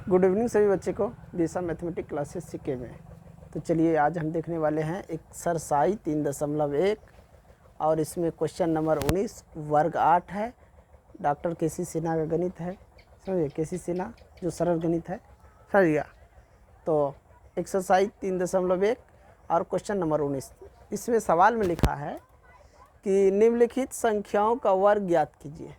Good evening सभी बच्चे को दिशा मैथमेटिक्स क्लासेस सीखे में। तो चलिए आज हम देखने वाले हैं एक्सरसाइज 3.1 और इसमें क्वेश्चन नंबर 19 वर्ग 8 है। डॉक्टर केसी सिन्हा का गणित है, समझिए केसी सिन्हा जो सरल गणित है, समझिएगा। तो एक्सरसाइज 3.1 और क्वेश्चन नंबर 19, इसमें सवाल में लिखा है कि निम्नलिखित संख्याओं का वर्ग ज्ञात कीजिए।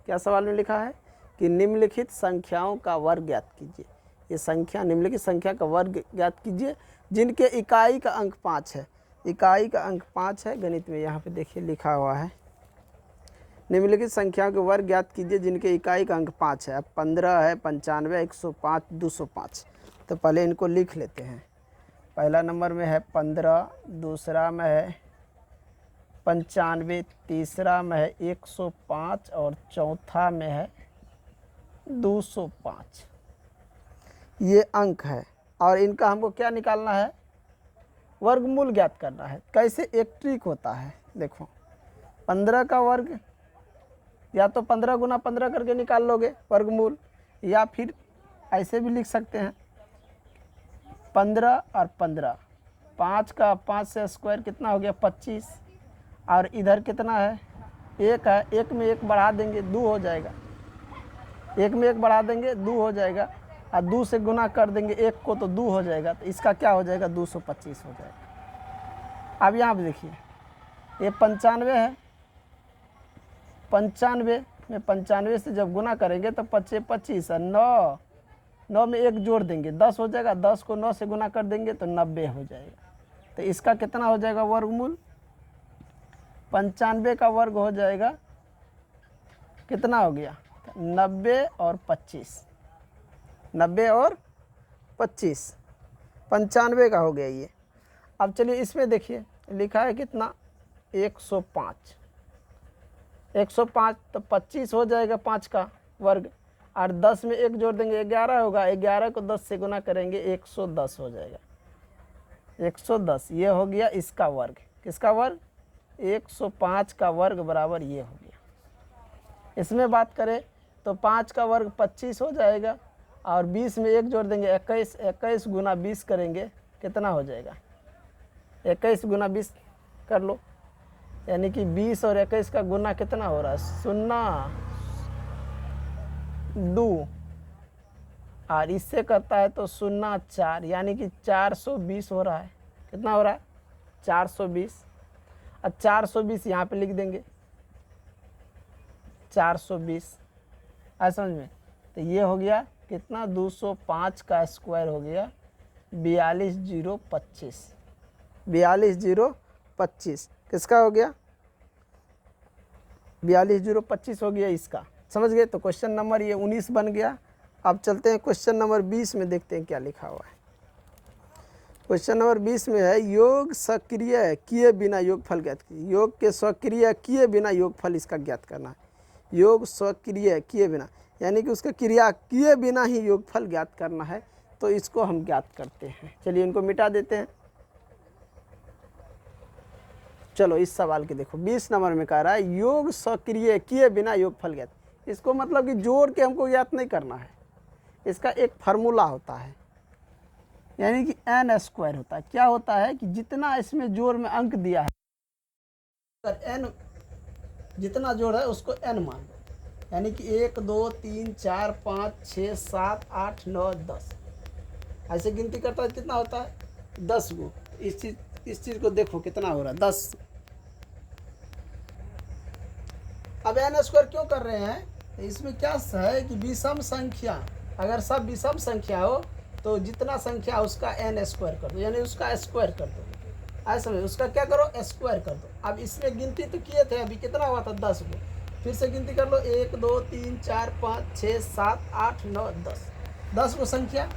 क्या सवाल में लिखा है कि निम्नलिखित संख्याओं का वर्ग ज्ञात कीजिए। ये संख्या निम्नलिखित संख्या का वर्ग ज्ञात कीजिए जिनके इकाई का अंक 5 है। इकाई का अंक 5 है। गणित में यहाँ पे देखिए लिखा हुआ है निम्नलिखित संख्याओं के वर्ग ज्ञात कीजिए जिनके इकाई का अंक 5 है। अब 15 है, 95, 105, 205। तो पहले इनको लिख लेते हैं। पहला नंबर में है 15, दूसरा में है 95, तीसरा में है 105 और चौथा में है 205। ये अंक है और इनका हमको क्या निकालना है, वर्गमूल ज्ञात करना है। कैसे, एक ट्रिक होता है। देखो 15 का वर्ग या तो 15 गुना 15 करके निकाल लोगे वर्गमूल, या फिर ऐसे भी लिख सकते हैं 15 और 15, 5 का 5 से स्क्वायर कितना हो गया 25, और इधर कितना है 1 है, 1 में 1 बढ़ा देंगे 2 हो जाएगा, 1 में 1 बढ़ा देंगे 2 हो जाएगा, और 2 से गुना कर देंगे 1 को तो 2 हो जाएगा। तो इसका क्या हो जाएगा 225 हो जाएगा। अब यहाँ पे देखिए ये 95 है, 95 में 95 से जब गुना करेंगे तो 25 है, 9 में 1 जोड़ देंगे 10 हो जाएगा, 10 को 9 से गुना कर देंगे तो 90 हो जाएगा। तो इसका कितना हो जाएगा वर्गमूल, 95 का वर्ग हो जाएगा कितना हो गया 90 और 25, 90 और 25, 95 का हो गया ये। अब चलिए इसमें देखिए लिखा है कितना 105, 105 तो 25 हो जाएगा 5 का वर्ग, और 10 में 1 जोड़ देंगे 11 होगा, 11 को 10 से गुना करेंगे 110 हो जाएगा, 110। ये हो गया इसका वर्ग। किसका वर्ग, 105 का वर्ग बराबर ये हो गया। इसमें बात करें तो 5 का वर्ग 25 हो जाएगा, और 20 में 1 जोड़ देंगे 21, 21 गुना 20 करेंगे कितना हो जाएगा, 21 गुना 20 कर लो, यानी कि 20 और 21 का गुना कितना हो रहा है 0, 2, और इससे करता है तो 0, 4, यानी कि 420 हो रहा है। कितना हो रहा है 420। और 420 यहाँ पे लिख देंगे 420, ऐसा समझ में। तो ये हो गया कितना 205 का स्क्वायर हो गया 42025, 42025 किसका हो गया 42025 हो गया इसका, समझ गए। तो क्वेश्चन नंबर ये 19 बन गया। अब चलते हैं क्वेश्चन नंबर 20 में, देखते हैं क्या लिखा हुआ है। क्वेश्चन नंबर 20 में है योग सक्रिय किए बिना योगफल ज्ञात कीजिए। योग के सक्रिय किए बिना योगफल इसका ज्ञात करना है। योग सक्रिय किए बिना यानी कि उसका क्रिया किए बिना ही योगफल ज्ञात करना है। तो इसको हम ज्ञात करते हैं। चलिए इनको मिटा देते हैं। चलो इस सवाल के देखो 20 नंबर में कह रहा है योग सक्रिय किए बिना योगफल ज्ञात। इसको मतलब कि जोड़ के हमको ज्ञात नहीं करना है, इसका एक फार्मूला होता है, यानी कि n स्क्वायर होता है। क्या होता है कि जितना इसमें जोड़ में अंक दिया है, अगर n जितना जोड़ है उसको n मान लो, यानी कि 1 2 3 4 5 6 7 8 9 10, ऐसे गिनती करता है कितना होता है 10 गो। इस चीज़ को देखो कितना हो रहा है 10। अब n स्क्वायर क्यों कर रहे हैं, इसमें क्या है कि विषम संख्या, अगर सब विषम संख्या हो तो जितना संख्या उसका n स्क्वायर कर दो, यानी उसका स्क्वायर कर दो। ऐसा में उसका क्या करो स्क्वायर कर दो। अब इसमें गिनती तो किए थे, अभी कितना हुआ था 10 को, फिर से गिनती कर लो 1 2 3 4 5 6 7 8 9 10, 10 को संख्या।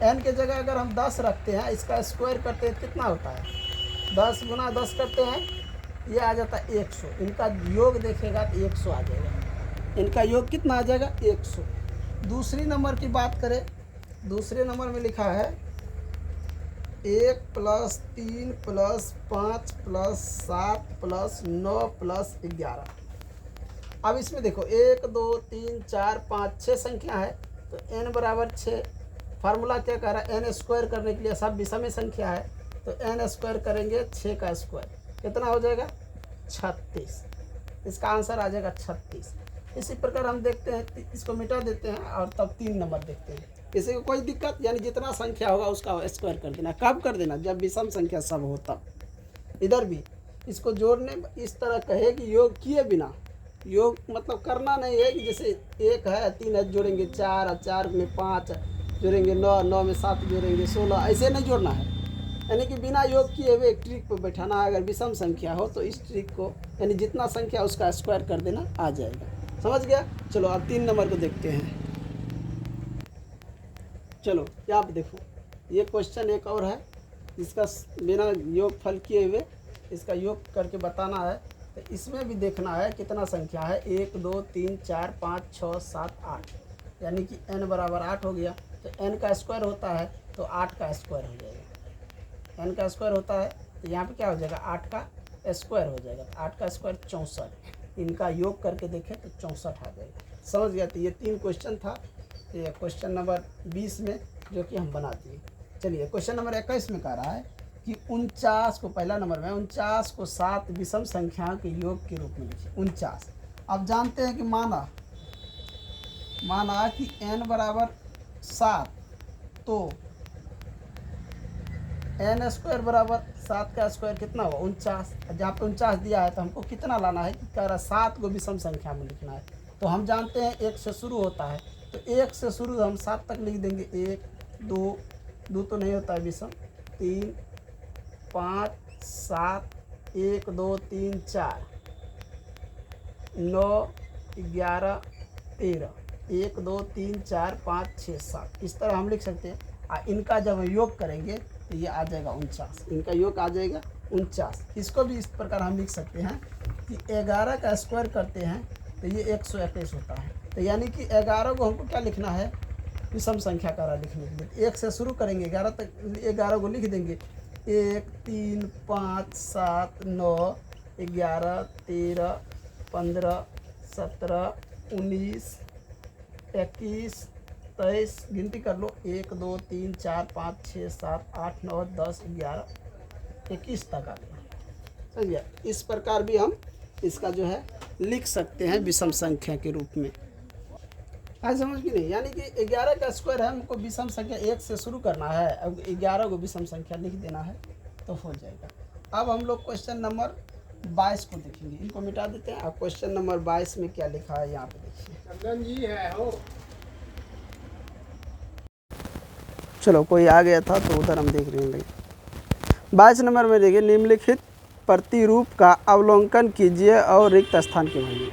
n के जगह अगर हम 10 रखते हैं, इसका स्क्वायर करते हैं कितना होता है 10 गुना 10 करते हैं, ये आ जाता है 100। इनका योग देखेगा तो 100 आ जाएगा। इनका योग कितना आ जाएगा 100। दूसरी नंबर की बात करें, दूसरे नंबर में लिखा है 1 + 3 + 5 + 7 + 9 + 11। अब इसमें देखो 1 2 3 4 5 6 संख्या है, तो n बराबर 6। फार्मूला क्या कह रहा है, n स्क्वायर करने के लिए सब विषम संख्या है तो n स्क्वायर करेंगे 6 का स्क्वायर कितना हो जाएगा 36। इसका आंसर आ जाएगा 36। इसी प्रकार हम देखते हैं, इसको मिटा देते हैं और तब 3 नंबर देखते हैं। किसी को कोई दिक्कत, यानी जितना संख्या होगा उसका स्क्वायर कर देना। कब कर देना, जब विषम संख्या सब हो तब। इधर भी इसको जोड़ने इस तरह कहे कि योग किए बिना, योग मतलब करना नहीं है कि जैसे 1 है 3 है जोड़ेंगे 4 और 4 में 5 जोड़ेंगे 9, 9 में 7 जोड़ेंगे 16, ऐसे नहीं जोड़ना है। यानी कि बिना योग किए हुए एक ट्रिक पर बैठाना है। अगर विषम संख्या हो तो इस ट्रिक को, यानी जितना संख्या उसका स्क्वायर कर देना आ जाएगा। समझ गया। चलो अब 3 नंबर को देखते हैं। चलो यहाँ पे देखो, ये क्वेश्चन एक और है जिसका बिना योग फल किए हुए इसका योग करके बताना है। तो इसमें भी देखना है कितना संख्या है, 1 2 3 4 5 6 7 8, यानी कि n बराबर 8 हो गया। तो n का स्क्वायर होता है तो 8 का स्क्वायर हो जाएगा। n का स्क्वायर होता है तो यहाँ पे क्या हो जाएगा 8 का स्क्वायर हो जाएगा। 8 का स्क्वायर 64, इनका योग करके देखें तो 64 आ जाएगा। समझ गया। तो ये 3 क्वेश्चन था, ये क्वेश्चन नंबर 20 में जो कि हम बना दिए। चलिए क्वेश्चन नंबर 21 में कह रहा है कि 49 को, पहला नंबर में 49 को 7 विषम संख्याओं के योग के रूप में लिखिए। 49 अब जानते हैं कि माना कि n बराबर 7 तो n स्क्वायर बराबर 7 का स्क्वायर कितना हुआ 49। जहाँ पे 49 दिया है तो हमको कितना लाना है कि कह रहा 7 को विषम संख्या में लिखना है। तो हम जानते हैं 1 से शुरू होता है, तो 1 से शुरू हम 7 तक लिख देंगे। 1 2 तो नहीं होता है विषम, 3 5 7 1 2 3 4 9 11 13 1 2 3 4 5 6 7, इस तरह हम लिख सकते हैं। इनका जब हम योग करेंगे तो ये आ जाएगा 49, इनका योग आ जाएगा 49। इसको भी इस प्रकार हम लिख सकते हैं कि 11 का स्क्वायर करते हैं तो ये 121 होता है। तो यानी कि 11 को हमको क्या लिखना है, विषम संख्या का लिखने के लिए 1 से शुरू करेंगे 11 तक, 11 को लिख देंगे 1 3 5 7 9 11 13 15 17 19 21 23, गिनती कर लो 1 2 3 4 5 6 7 8 9 10 11 21 तक आ गया। समझिए। इस प्रकार भी हम इसका जो है लिख सकते हैं विषम संख्या के रूप में। आज समझ की नहीं, यानी कि 11 का स्क्वायर है, हमको विषम संख्या 1 से शुरू करना है, अब 11 को विषम संख्या लिख देना है तो हो जाएगा। अब हम लोग क्वेश्चन नंबर 22 को देखेंगे, इनको मिटा देते हैं। अब क्वेश्चन नंबर 22 में क्या लिखा है यहाँ पे देखिए। चंदन जी है हो, चलो कोई आ गया था तो उधर हम देख रहे हैं। 22 नंबर में देखिए, निम्नलिखित प्रतिरूप का अवलोकन कीजिए और रिक्त स्थान के भरिए।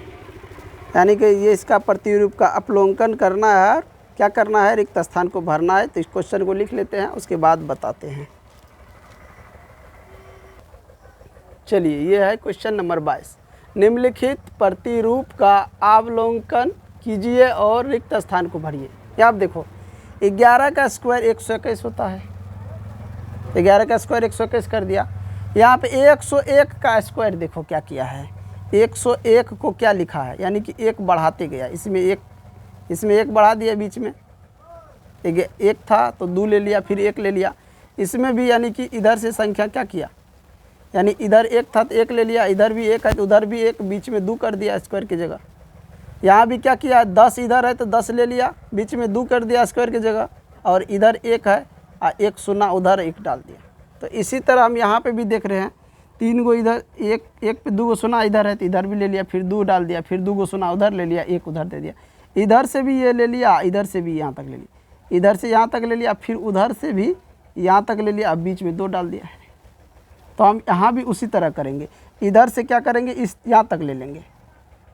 यानी कि ये इसका प्रतिरूप का अवलोकन करना है और क्या करना है, रिक्त स्थान को भरना है। तो इस क्वेश्चन को लिख लेते हैं, उसके बाद बताते हैं। चलिए ये है क्वेश्चन नंबर 22। निम्नलिखित प्रतिरूप का अवलोकन कीजिए और रिक्त स्थान को भरिए। ये आप देखो 11 का स्क्वायर 121 होता है, 11 का स्क्वायर 121 कर दिया। यहाँ पे 101 का स्क्वायर देखो क्या किया है, 101 को क्या लिखा है, यानी कि 1 बढ़ाते गया। इसमें 1 बढ़ा दिया, बीच में 1 था तो 2 ले लिया, फिर 1 ले लिया। इसमें भी यानी कि इधर से संख्या क्या किया, यानी इधर 1 था तो 1 ले लिया, इधर भी 1 है तो उधर भी 1, बीच में 2 कर दिया स्क्वायर की जगह। यहाँ भी क्या किया, 10 इधर है तो 10 ले लिया, बीच में 2 कर दिया स्क्वायर की जगह, और इधर 1 है और 1 शून्य उधर 1 डाल दिया। तो इसी तरह हम यहाँ पे भी देख रहे हैं, 3 गो इधर, 1 पे 2 गो शून्य इधर है तो इधर भी ले लिया, फिर 2 डाल दिया, फिर 2 गो शून्य उधर ले लिया, 1 उधर दे दिया। इधर से भी ये ले लिया, इधर से भी यहाँ तक ले लिया, इधर से यहाँ तक ले लिया, फिर उधर से भी यहाँ तक ले लिया, अब बीच में 2 डाल दिया है। तो हम यहाँ भी उसी तरह करेंगे, इधर से क्या करेंगे, इस यहाँ तक ले लेंगे।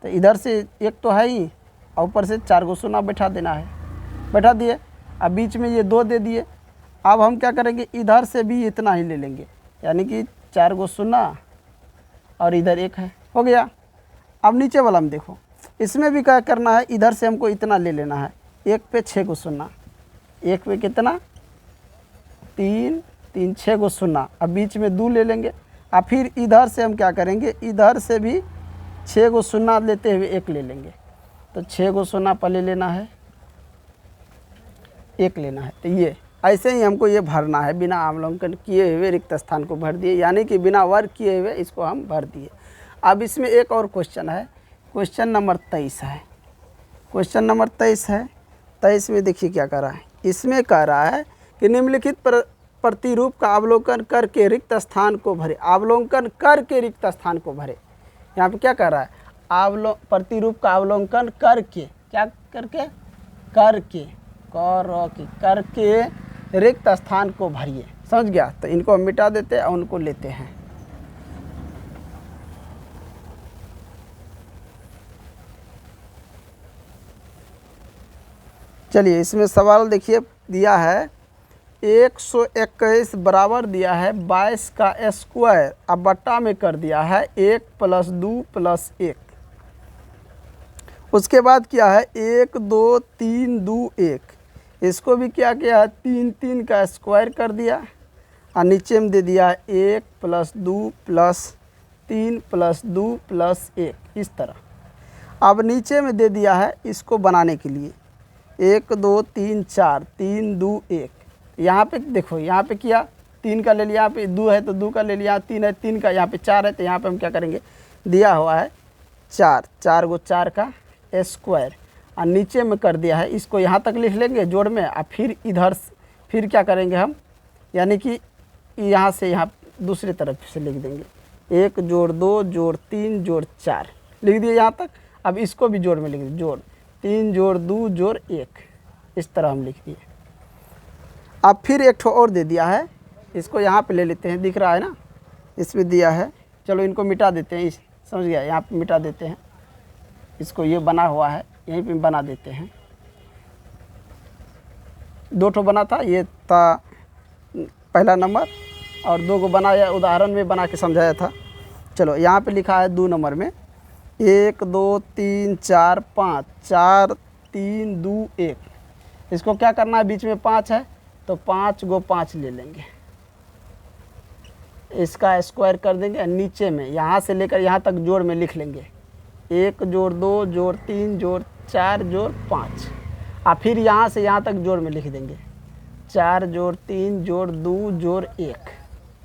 तो इधर से 1 तो है ही, और ऊपर से 4 गो शून्य बैठा देना है, बैठा दिए। अब बीच में ये 2 दे दिए। अब हम क्या करेंगे, इधर से भी इतना ही ले लेंगे, यानी कि 4 गो शून्य और इधर 1 है, हो गया। अब नीचे वाला में देखो, इसमें भी क्या करना है, इधर से हमको इतना ले लेना है, 1 पे 6 गो शून्य, 1 पे कितना 3 3 6 गो शून्य, अब बीच में 2 ले लेंगे। और फिर इधर से हम क्या करेंगे, इधर से भी 6 गो शून्य लेते हुए 1 ले लेंगे। तो 6 गो शून्य पहले लेना है, 1 लेना है। तो ये ऐसे ही हमको ये भरना है, बिना अवलोकन किए हुए रिक्त स्थान को भर दिए, यानी कि बिना वर्ग किए हुए इसको हम भर दिए। अब इसमें एक और क्वेश्चन है, क्वेश्चन नंबर 23 है। क्वेश्चन नंबर 23 है। 23 में देखिए क्या कह रहा है, इसमें कह रहा है कि निम्नलिखित प्रतिरूप का अवलोकन करके रिक्त स्थान को भरे। अवलोकन करके रिक्त स्थान को भरे, यहाँ पे क्या कह रहा है, प्रतिरूप का अवलोकन करके, क्या करके, करके रिक्त स्थान को भरिए। समझ गया? तो इनको हम मिटा देते हैं और उनको लेते हैं। चलिए इसमें सवाल देखिए दिया है 121 बराबर दिया है 22 का स्क्वायर, अब बट्टा में कर दिया है 1 + 2 + 1। उसके बाद क्या है 1 2 3 2 1, इसको भी क्या किया है 3 3 का स्क्वायर कर दिया और नीचे में दे दिया 1 + 2 + 3 + 2 + 1, इस तरह। अब नीचे में दे दिया है इसको बनाने के लिए 1 2 3 4 3 2 1। यहाँ पे देखो, यहाँ पे किया 3 का ले लिया, यहाँ पे 2 है तो 2 का ले लिया, 3 है 3 का, यहाँ पे 4 है तो यहाँ पे हम क्या करेंगे, दिया हुआ है 4, 4 गो 4 का स्क्वायर और नीचे में कर दिया है, इसको यहाँ तक लिख लेंगे जोड़ में और फिर इधर फिर क्या करेंगे हम, यानी कि यहाँ से यहाँ दूसरी तरफ से लिख देंगे 1 + 2 + 3 + 4 लिख दिए यहाँ तक। अब इसको भी जोड़ में लिख दिए, जोड़ 3 + 2 + 1, इस तरह हम लिख दिए। अब फिर एक ठो और दे दिया है, इसको यहाँ पे ले लेते हैं, दिख रहा है ना, इसमें दिया है। चलो इनको मिटा देते हैं, समझ गया, यहाँ पे मिटा देते हैं इसको, ये बना हुआ है यहीं पे बना देते हैं। 2 ठो बना था, ये था पहला नंबर और 2 को बनाया, उदाहरण में बना के समझाया था। चलो यहाँ पे लिखा है 2 नंबर में 1 2 3 4 5, 4 3 2 1, इसको क्या करना है, बीच में 5 है तो 5 गो 5 ले लेंगे, इसका स्क्वायर कर देंगे। नीचे में यहाँ से लेकर यहाँ तक जोड़ में लिख लेंगे 1 + 2 + 3 + 4 + 5 और फिर यहाँ से यहाँ तक जोड़ में लिख देंगे 4 + 3 + 2 + 1,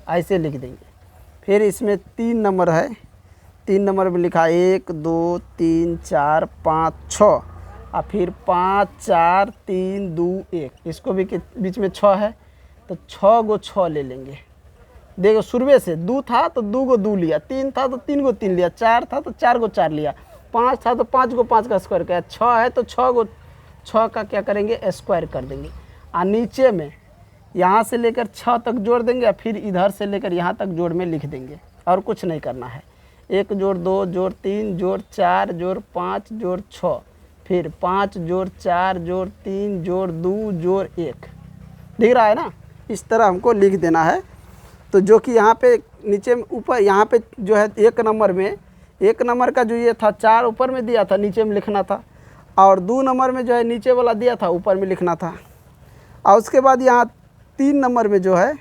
ऐसे लिख देंगे। फिर इसमें 3 नंबर है, 3 नंबर में लिखा 1 2 3 4 5 6 और फिर 5 4 3 2 1, इसको भी बीच में 6 है तो 6 गो 6 ले लेंगे। देखो शुरू से 2 था तो 2 गो 2 लिया, 3 था तो 3 गो 3 लिया, 4 था तो 4 गो 4 लिया, 5 था तो 5 गो 5 का स्क्वायर किया, 6 है तो 6 गो 6 का क्या करेंगे, स्क्वायर कर देंगे। और नीचे में यहाँ से लेकर 6 तक जोड़ देंगे और फिर इधर से लेकर यहाँ तक जोड़ में लिख देंगे, और कुछ नहीं करना है। 1 + 2 + 3 + 4 + 5 + 6, फिर 5 + 4 + 3 + 2 + 1, दिख रहा है ना, इस तरह हमको लिख देना है। तो जो कि यहाँ पे नीचे में ऊपर यहाँ पे जो है 1 नंबर में, 1 नंबर का जो ये था 4 ऊपर में दिया था, नीचे में लिखना था, और 2 नंबर में जो है नीचे वाला दिया था, ऊपर में लिखना था। और उसके बाद यहाँ 3 नंबर में जो है,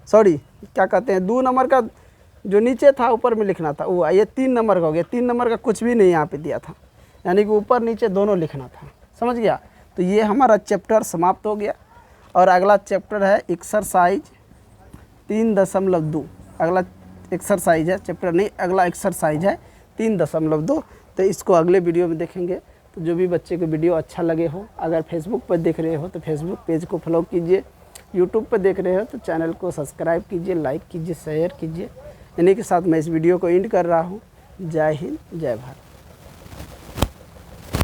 सॉरी क्या कहते हैं, 2 नंबर का जो नीचे था ऊपर में लिखना था, वो ये 3 नंबर का हो गया। 3 नंबर का कुछ भी नहीं यहाँ पे दिया था, यानी कि ऊपर नीचे दोनों लिखना था। समझ गया? तो ये हमारा चैप्टर समाप्त हो गया और अगला चैप्टर है एक्सरसाइज 3.2। अगला एक्सरसाइज है, चैप्टर नहीं, अगला एक्सरसाइज है 3.2। तो इसको अगले वीडियो में देखेंगे। तो जो भी बच्चे को वीडियो अच्छा लगे हो, अगर फेसबुक पर देख रहे हो तो फेसबुक पेज को फॉलो कीजिए, यूट्यूब पर देख रहे हो तो चैनल को सब्सक्राइब कीजिए, लाइक कीजिए, शेयर कीजिए। इन्हीं के साथ मैं इस वीडियो को एंड कर रहा हूँ। जय हिंद, जय भारत।